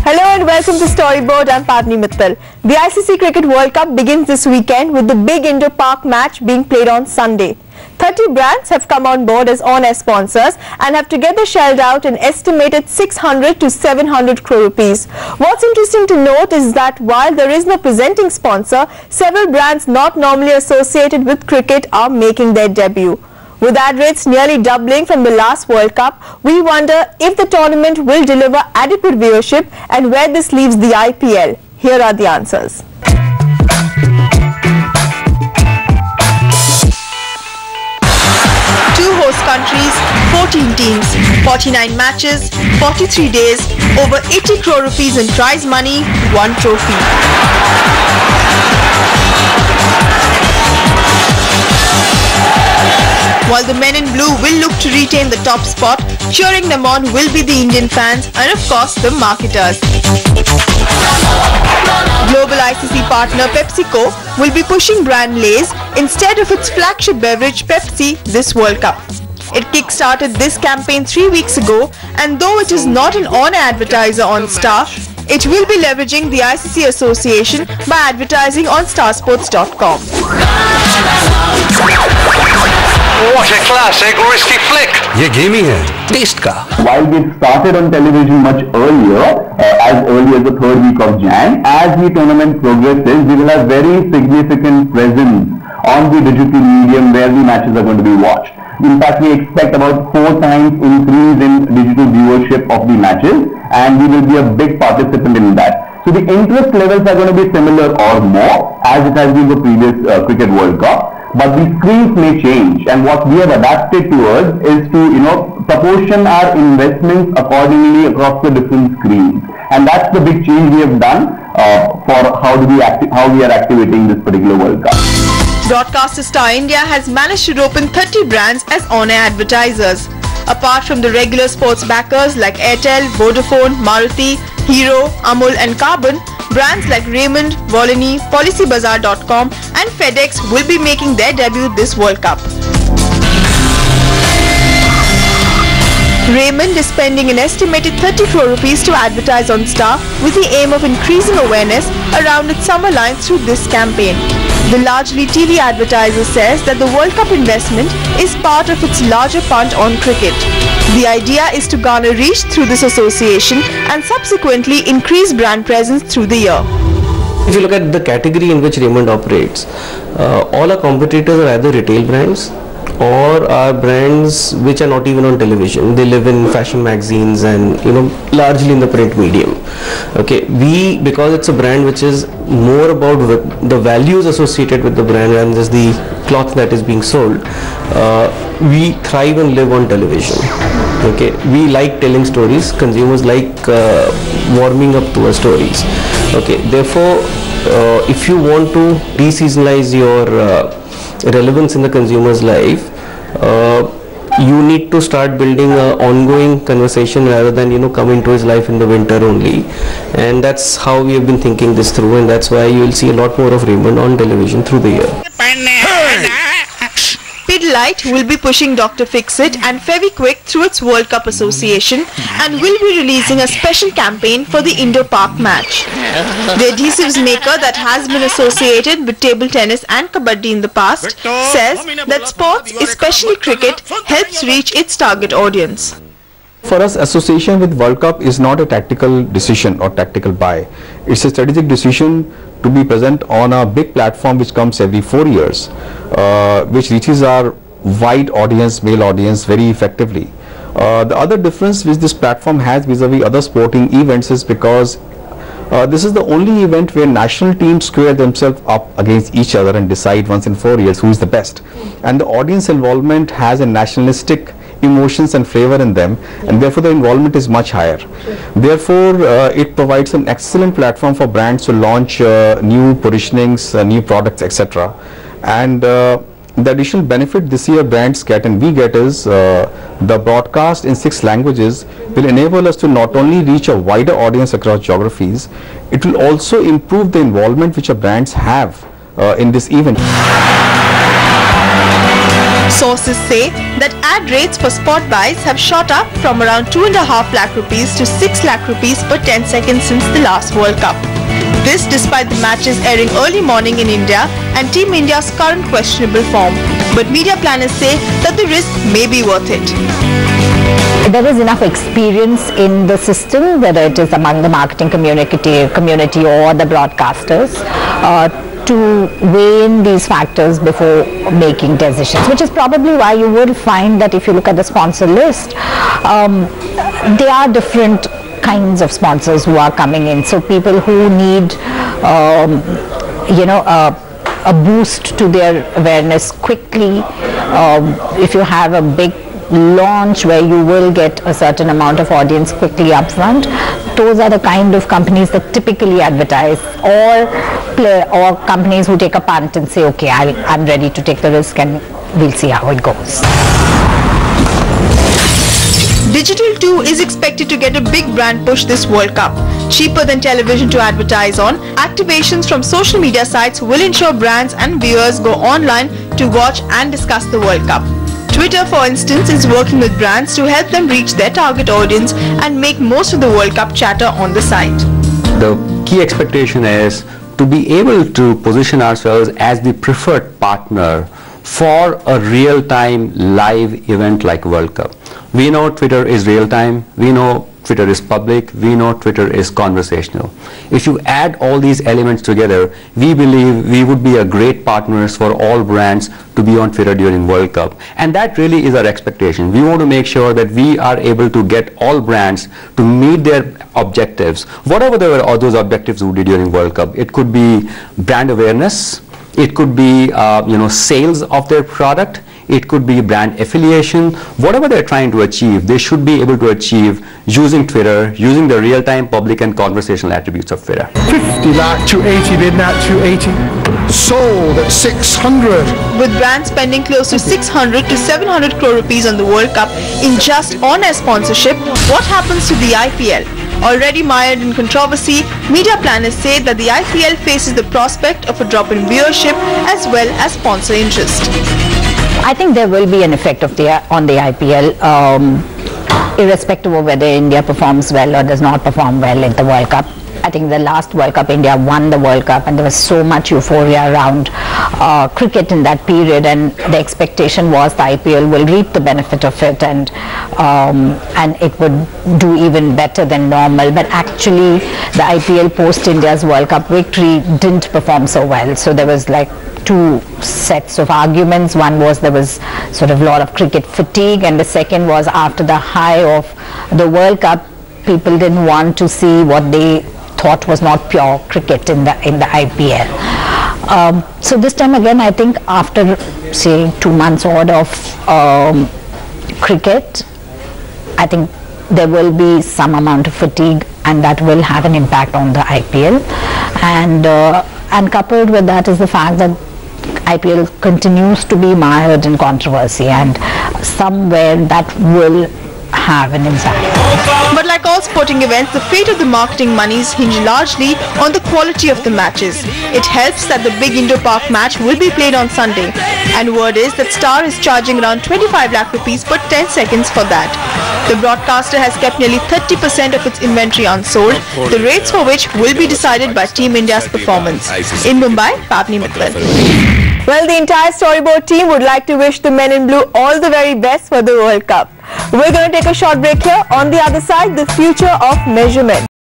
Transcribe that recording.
Hello and welcome to Storyboard. I'm Padni Mittal. The ICC Cricket World Cup begins this weekend with the big Indo Park match being played on Sunday. 30 brands have come on board as on-air sponsors and have together shelled out an estimated 600 to 700 crore rupees. What's interesting to note is that while there is no presenting sponsor, several brands not normally associated with cricket are making their debut. With ad rates nearly doubling from the last World Cup, we wonder if the tournament will deliver adequate viewership and where this leaves the IPL. Here are the answers. Two host countries, 14 teams, 49 matches, 43 days, over 80 crore rupees in prize money, one trophy. While the men in blue will look to retain the top spot, cheering them on will be the Indian fans and of course the marketers. Global ICC partner PepsiCo will be pushing brand Lay's instead of its flagship beverage Pepsi this World Cup. It kick-started this campaign 3 weeks ago, and though it is not an on-air advertiser on Star, it will be leveraging the ICC association by advertising on starsports.com. What a classic risky flick! ये गेमी है, test का. While we started on television much earlier, as early as the third week of Jan, as the tournament progresses, we will have very significant presence on the digital medium where the matches are going to be watched. In fact, we expect about 4 times increase in digital viewership of the matches, and we will be a big participant in that. So the interest levels are going to be similar or more as it has been the previous Cricket World Cup. But the screens may change, and what we have adapted towards is to proportion our investments accordingly across the different screens, and that's the big change we have done for how we are activating this particular World Cup. Broadcaster Star India has managed to rope in 30 brands as on-air advertisers. Apart from the regular sports backers like Airtel, Vodafone, Maruti, Hero, Amul and Carbon, brands like Raymond, Volini, PolicyBazaar.com and FedEx will be making their debut this World Cup. Raymond is spending an estimated 30 crore rupees to advertise on Star with the aim of increasing awareness around its summer lines through this campaign. The largely TV advertiser says that the World Cup investment is part of its larger punt on cricket. The idea is to garner reach through this association and subsequently increase brand presence through the year. If you look at the category in which Raymond operates, all our competitors are either retail brands or are brands which are not even on television. They live in fashion magazines and largely in the print medium. Okay, because it's a brand which is more about the values associated with the brand and just the cloth that is being sold, we thrive and live on television. Okay, we like telling stories. Consumers like warming up to our stories. Okay, therefore, if you want to de-seasonalize your relevance in the consumer's life, you need to start building an ongoing conversation rather than come into his life in the winter only, and that's how we have been thinking this through, and that's why you will see a lot more of Raymond on television through the year. Pidilite will be pushing Dr. Fixit and Fevikwik through its World Cup association and will be releasing a special campaign for the Indo Park match. The adhesives maker that has been associated with table tennis and kabaddi in the past says that sports, especially cricket, helps reach its target audience. For us, association with World Cup is not a tactical decision or tactical buy. It's a strategic decision to be present on a big platform which comes every 4 years, which reaches our wide audience, male audience, very effectively. The other difference which this platform has vis-a-vis other sporting events is because this is the only event where national teams square themselves up against each other and decide once in 4 years who is the best. And the audience involvement has a nationalistic emotions and flavor in them, and therefore the involvement is much higher. Therefore, it provides an excellent platform for brands to launch new positionings, new products, etc. And the additional benefit this year brands get and we get is the broadcast in 6 languages will enable us to not only reach a wider audience across geographies, it will also improve the involvement which our brands have in this event. Sources say that ad rates for spot buys have shot up from around 2.5 lakh rupees to 6 lakh rupees per 10 seconds since the last World Cup. This despite the matches airing early morning in India and Team India's current questionable form. But media planners say that the risk may be worth it. There is enough experience in the system, whether it is among the marketing community or the broadcasters, to weigh in these factors before making decisions, which is probably why you will find that if you look at the sponsor list, there are different kinds of sponsors who are coming in. So people who need, a boost to their awareness quickly, if you have a big launch where you will get a certain amount of audience quickly upfront, those are the kind of companies that typically advertise, or companies who take a punt and say, okay, I'm ready to take the risk and we'll see how it goes. Digital too is expected to get a big brand push this World Cup. Cheaper than television to advertise on, activations from social media sites will ensure brands and viewers go online to watch and discuss the World Cup. Twitter, for instance, is working with brands to help them reach their target audience and make most of the World Cup chatter on the site. The key expectation is to be able to position ourselves as the preferred partner for a real-time live event like World Cup. We know Twitter is real-time, we know Twitter is public, we know Twitter is conversational. If you add all these elements together, we believe we would be a great partners for all brands to be on Twitter during World Cup. And that really is our expectation. We want to make sure that we are able to get all brands to meet their objectives, whatever those objectives would be during World Cup. It could be brand awareness, it could be sales of their product, it could be brand affiliation. Whatever they're trying to achieve, they should be able to achieve using Twitter, using the real-time public and conversational attributes of Twitter. 50 lakh, 280, bid now 280. Sold at 600. With brands spending close to 600 to 700 crore rupees on the World Cup in just on-air sponsorship, what happens to the IPL? Already mired in controversy, media planners say that the IPL faces the prospect of a drop in viewership as well as sponsor interest. I think there will be an effect on the IPL, irrespective of whether India performs well or does not perform well at the World Cup. I think the last World Cup, India won the World Cup, and there was so much euphoria around cricket in that period, and the expectation was the IPL will reap the benefit of it, and it would do even better than normal. But actually, the IPL post India's World Cup victory didn't perform so well. So there was like two sets of arguments. One was there was sort of a lot of cricket fatigue, and the second was after the high of the World Cup, people didn't want to see what they thought was not pure cricket in the IPL. So this time again, I think after say 2 months odd of cricket, I think there will be some amount of fatigue, and that will have an impact on the IPL. And coupled with that is the fact that IPL continues to be mired in controversy, and somewhere that will have an impact. But like all sporting events, the fate of the marketing monies hinge largely on the quality of the matches. It helps that the big Indo Park match will be played on Sunday, and word is that Star is charging around 25 lakh rupees per 10 seconds for that. The broadcaster has kept nearly 30% of its inventory unsold, the rates for which will be decided by Team India's performance. In Mumbai, Pavni Mittal. Well, the entire storyboard team would like to wish the men in blue all the very best for the World Cup. We're going to take a short break here. On the other side, the future of measurement.